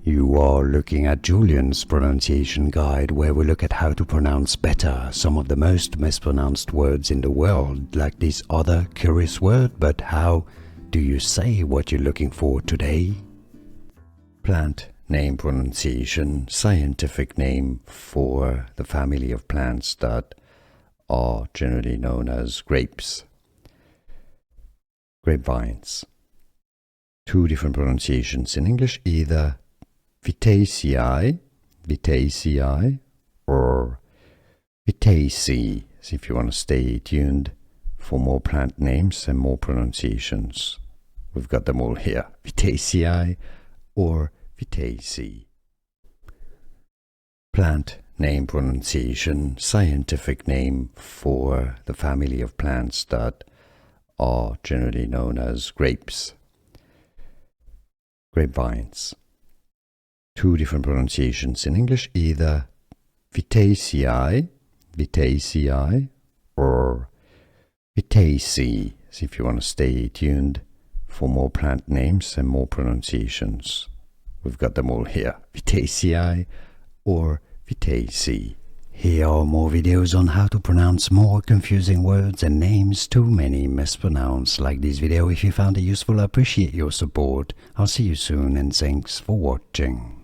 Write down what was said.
You are looking at Julian's pronunciation guide, where we look at how to pronounce better some of the most mispronounced words in the world, like this other curious word. But how do you say what you're looking for today? Plant name pronunciation, scientific name for the family of plants that are generally known as grapes, grapevines. Two different pronunciations in English, either Vitaceae, or Vitaceae, if you want to stay tuned for more plant names and more pronunciations. We've got them all here, Vitaceae or Vitaceae. Plant name pronunciation, scientific name for the family of plants that are generally known as grapes, grapevines. Two different pronunciations in English, either Vitaceae, or Vitaceae, if you want to stay tuned for more plant names and more pronunciations. We've got them all here, Vitaceae or Vitaceae. Here are more videos on how to pronounce more confusing words and names too many mispronounced. Like this video if you found it useful. I appreciate your support. I'll see you soon and thanks for watching.